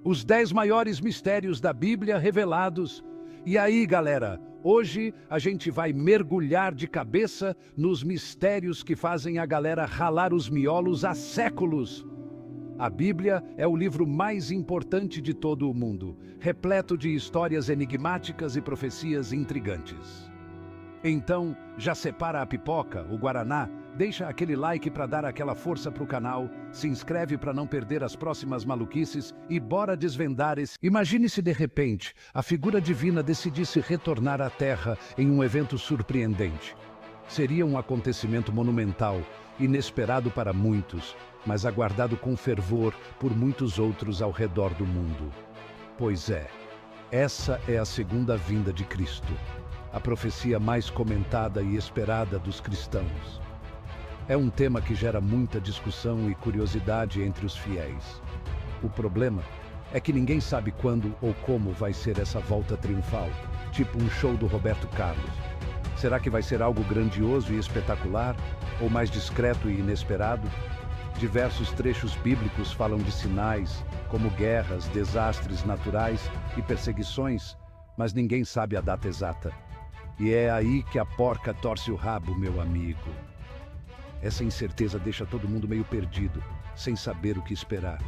Os 10 maiores mistérios da Bíblia revelados. E aí, galera, hoje a gente vai mergulhar de cabeça nos mistérios que fazem a galera ralar os miolos há séculos. A Bíblia é o livro mais importante de todo o mundo, repleto de histórias enigmáticas e profecias intrigantes. Então, já separa a pipoca, o guaraná, deixa aquele like para dar aquela força pro canal, se inscreve para não perder as próximas maluquices e bora desvendar esse... Imagine se de repente a figura divina decidisse retornar à Terra em um evento surpreendente. Seria um acontecimento monumental, inesperado para muitos, mas aguardado com fervor por muitos outros ao redor do mundo. Pois é, essa é a segunda vinda de Cristo, a profecia mais comentada e esperada dos cristãos. É um tema que gera muita discussão e curiosidade entre os fiéis. O problema é que ninguém sabe quando ou como vai ser essa volta triunfal, tipo um show do Roberto Carlos. Será que vai ser algo grandioso e espetacular, ou mais discreto e inesperado? Diversos trechos bíblicos falam de sinais, como guerras, desastres naturais e perseguições, mas ninguém sabe a data exata. E é aí que a porca torce o rabo, meu amigo. Essa incerteza deixa todo mundo meio perdido, sem saber o que esperar.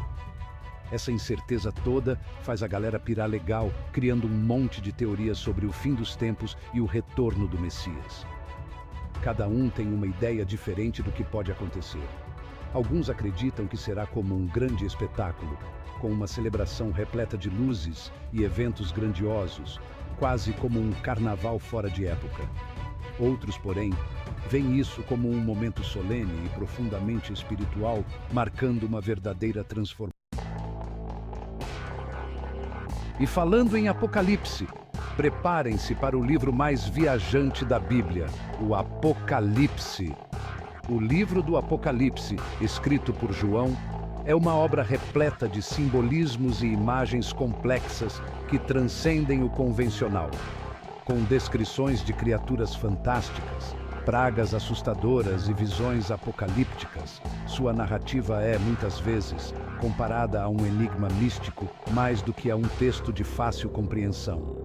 Essa incerteza toda faz a galera pirar legal, criando um monte de teorias sobre o fim dos tempos e o retorno do Messias. Cada um tem uma ideia diferente do que pode acontecer. Alguns acreditam que será como um grande espetáculo, com uma celebração repleta de luzes e eventos grandiosos, quase como um carnaval fora de época. Outros, porém, veem isso como um momento solene e profundamente espiritual, marcando uma verdadeira transformação. E falando em Apocalipse, preparem-se para o livro mais viajante da Bíblia, o Apocalipse. O livro do Apocalipse, escrito por João, é uma obra repleta de simbolismos e imagens complexas que transcendem o convencional, com descrições de criaturas fantásticas, pragas assustadoras e visões apocalípticas. Sua narrativa é, muitas vezes, comparada a um enigma místico mais do que a um texto de fácil compreensão.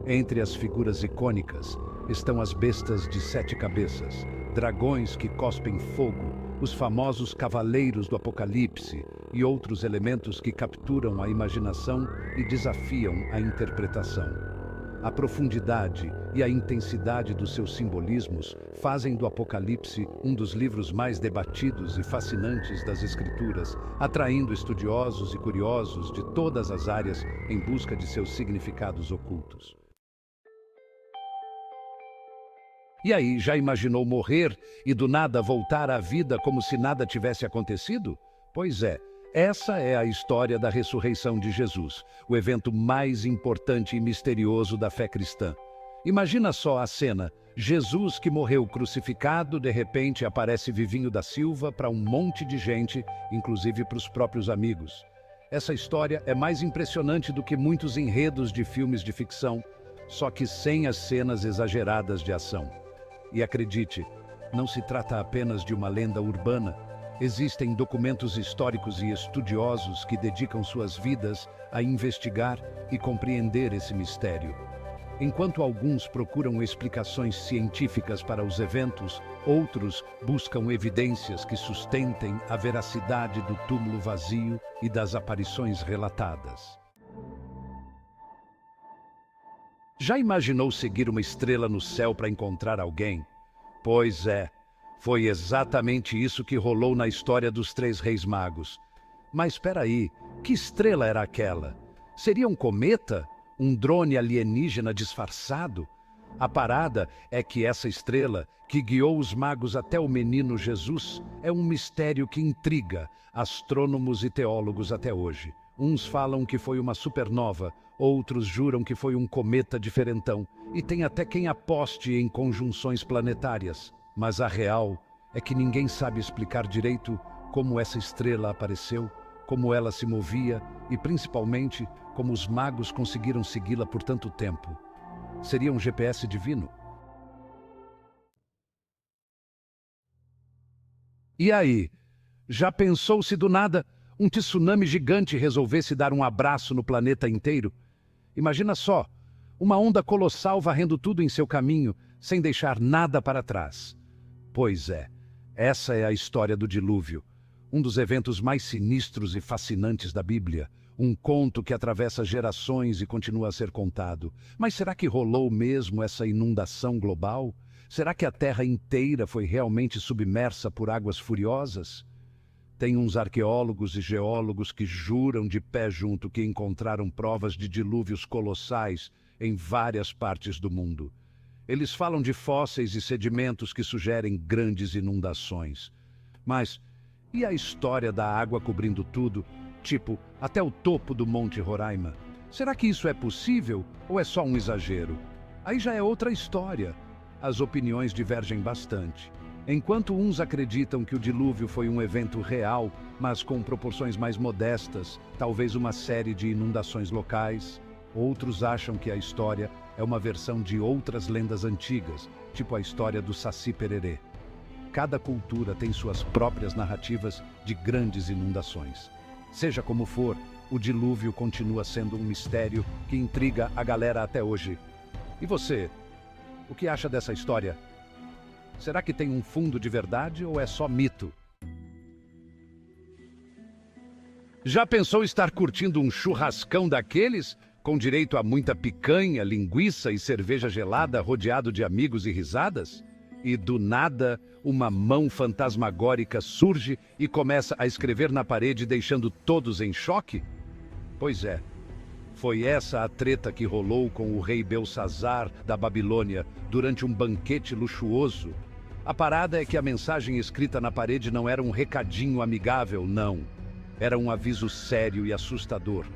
Entre as figuras icônicas estão as bestas de 7 cabeças, dragões que cospem fogo, os famosos cavaleiros do Apocalipse e outros elementos que capturam a imaginação e desafiam a interpretação. A profundidade e a intensidade dos seus simbolismos fazem do Apocalipse um dos livros mais debatidos e fascinantes das Escrituras, atraindo estudiosos e curiosos de todas as áreas em busca de seus significados ocultos. E aí, já imaginou morrer e do nada voltar à vida como se nada tivesse acontecido? Pois é, essa é a história da ressurreição de Jesus, o evento mais importante e misterioso da fé cristã. Imagina só a cena: Jesus, que morreu crucificado, de repente aparece vivinho da Silva para um monte de gente, inclusive para os próprios amigos. Essa história é mais impressionante do que muitos enredos de filmes de ficção, só que sem as cenas exageradas de ação. E acredite, não se trata apenas de uma lenda urbana. Existem documentos históricos e estudiosos que dedicam suas vidas a investigar e compreender esse mistério. Enquanto alguns procuram explicações científicas para os eventos, outros buscam evidências que sustentem a veracidade do túmulo vazio e das aparições relatadas. Já imaginou seguir uma estrela no céu para encontrar alguém? Pois é, foi exatamente isso que rolou na história dos 3 reis magos. Mas espera aí, que estrela era aquela? Seria um cometa? Um drone alienígena disfarçado? A parada é que essa estrela, que guiou os magos até o menino Jesus, é um mistério que intriga astrônomos e teólogos até hoje. Uns falam que foi uma supernova, outros juram que foi um cometa diferentão, e tem até quem aposte em conjunções planetárias. Mas a real é que ninguém sabe explicar direito como essa estrela apareceu, como ela se movia e, principalmente, como os magos conseguiram segui-la por tanto tempo. Seria um GPS divino? E aí, já pensou se do nada um tsunami gigante resolvesse dar um abraço no planeta inteiro? Imagina só, uma onda colossal varrendo tudo em seu caminho, sem deixar nada para trás. Pois é, essa é a história do dilúvio, um dos eventos mais sinistros e fascinantes da Bíblia. Um conto que atravessa gerações e continua a ser contado. Mas será que rolou mesmo essa inundação global? Será que a Terra inteira foi realmente submersa por águas furiosas? Tem uns arqueólogos e geólogos que juram de pé junto que encontraram provas de dilúvios colossais em várias partes do mundo. Eles falam de fósseis e sedimentos que sugerem grandes inundações. Mas e a história da água cobrindo tudo? Tipo, até o topo do Monte Roraima. Será que isso é possível ou é só um exagero? Aí já é outra história. As opiniões divergem bastante. Enquanto uns acreditam que o dilúvio foi um evento real, mas com proporções mais modestas, talvez uma série de inundações locais, outros acham que a história é uma versão de outras lendas antigas, tipo a história do Saci Pererê. Cada cultura tem suas próprias narrativas de grandes inundações. Seja como for, o dilúvio continua sendo um mistério que intriga a galera até hoje. E você, o que acha dessa história? Será que tem um fundo de verdade ou é só mito? Já pensou estar curtindo um churrascão daqueles, com direito a muita picanha, linguiça e cerveja gelada, rodeado de amigos e risadas? E do nada, uma mão fantasmagórica surge e começa a escrever na parede, deixando todos em choque? Pois é, foi essa a treta que rolou com o rei Belsazar da Babilônia durante um banquete luxuoso. A parada é que a mensagem escrita na parede não era um recadinho amigável, não. Era um aviso sério e assustador.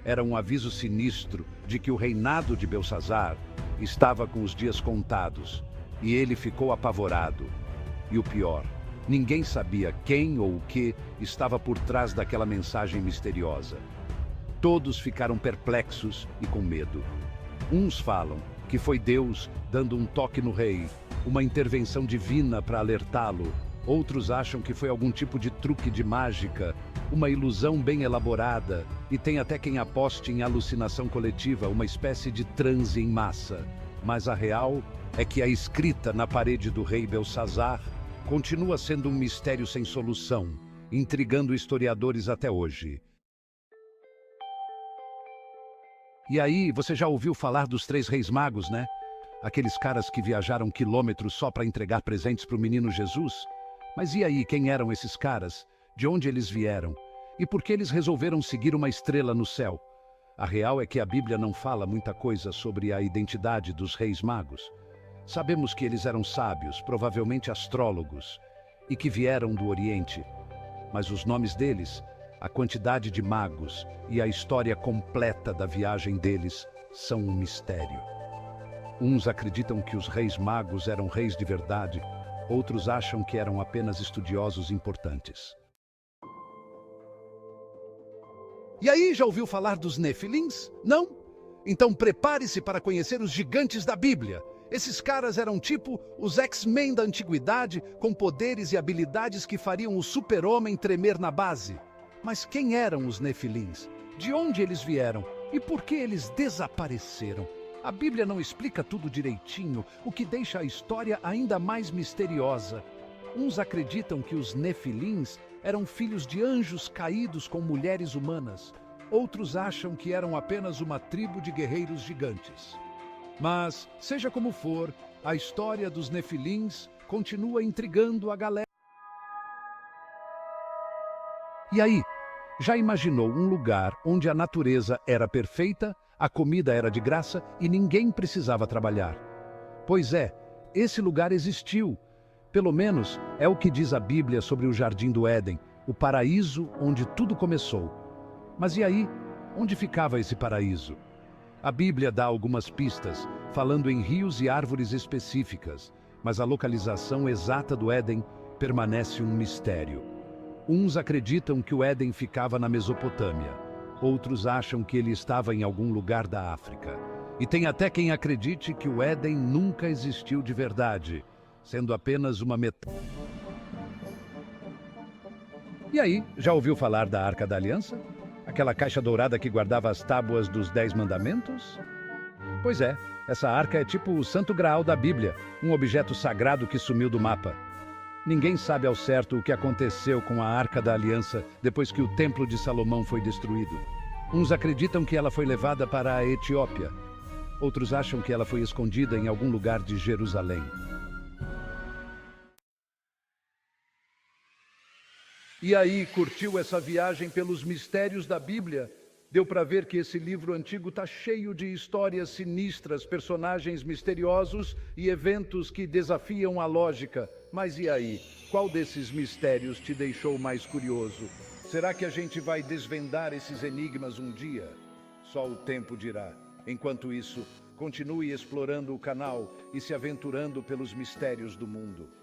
Era um aviso sinistro de que o reinado de Belsazar estava com os dias contados. E ele ficou apavorado. E o pior, ninguém sabia quem ou o que estava por trás daquela mensagem misteriosa. Todos ficaram perplexos e com medo. Uns falam que foi Deus dando um toque no rei, uma intervenção divina para alertá-lo. Outros acham que foi algum tipo de truque de mágica, uma ilusão bem elaborada, e tem até quem aposte em alucinação coletiva, uma espécie de transe em massa. Mas a real é que a escrita na parede do rei Belsazar continua sendo um mistério sem solução, intrigando historiadores até hoje. E aí, você já ouviu falar dos 3 reis magos, né? Aqueles caras que viajaram quilômetros só para entregar presentes para o menino Jesus? Mas e aí, quem eram esses caras? De onde eles vieram? E por que eles resolveram seguir uma estrela no céu? A real é que a Bíblia não fala muita coisa sobre a identidade dos reis magos. Sabemos que eles eram sábios, provavelmente astrólogos, e que vieram do Oriente. Mas os nomes deles, a quantidade de magos e a história completa da viagem deles são um mistério. Uns acreditam que os reis magos eram reis de verdade, outros acham que eram apenas estudiosos importantes. E aí, já ouviu falar dos Nefilins? Não? Então prepare-se para conhecer os gigantes da Bíblia. Esses caras eram tipo os X-Men da antiguidade, com poderes e habilidades que fariam o super-homem tremer na base. Mas quem eram os Nefilins? De onde eles vieram? E por que eles desapareceram? A Bíblia não explica tudo direitinho, o que deixa a história ainda mais misteriosa. Uns acreditam que os Nefilins eram filhos de anjos caídos com mulheres humanas. Outros acham que eram apenas uma tribo de guerreiros gigantes. Mas, seja como for, a história dos Nefilins continua intrigando a galera. E aí, já imaginou um lugar onde a natureza era perfeita, a comida era de graça e ninguém precisava trabalhar? Pois é, esse lugar existiu. Pelo menos é o que diz a Bíblia sobre o Jardim do Éden, o paraíso onde tudo começou. Mas e aí, onde ficava esse paraíso? A Bíblia dá algumas pistas, falando em rios e árvores específicas, mas a localização exata do Éden permanece um mistério. Uns acreditam que o Éden ficava na Mesopotâmia, outros acham que ele estava em algum lugar da África. E tem até quem acredite que o Éden nunca existiu de verdade, sendo apenas uma metáfora. E aí, já ouviu falar da Arca da Aliança? Aquela caixa dourada que guardava as tábuas dos 10 mandamentos? Pois é, essa arca é tipo o Santo Graal da Bíblia, um objeto sagrado que sumiu do mapa. Ninguém sabe ao certo o que aconteceu com a Arca da Aliança depois que o Templo de Salomão foi destruído. Uns acreditam que ela foi levada para a Etiópia. Outros acham que ela foi escondida em algum lugar de Jerusalém. E aí, curtiu essa viagem pelos mistérios da Bíblia? Deu para ver que esse livro antigo está cheio de histórias sinistras, personagens misteriosos e eventos que desafiam a lógica. Mas e aí? Qual desses mistérios te deixou mais curioso? Será que a gente vai desvendar esses enigmas um dia? Só o tempo dirá. Enquanto isso, continue explorando o canal e se aventurando pelos mistérios do mundo.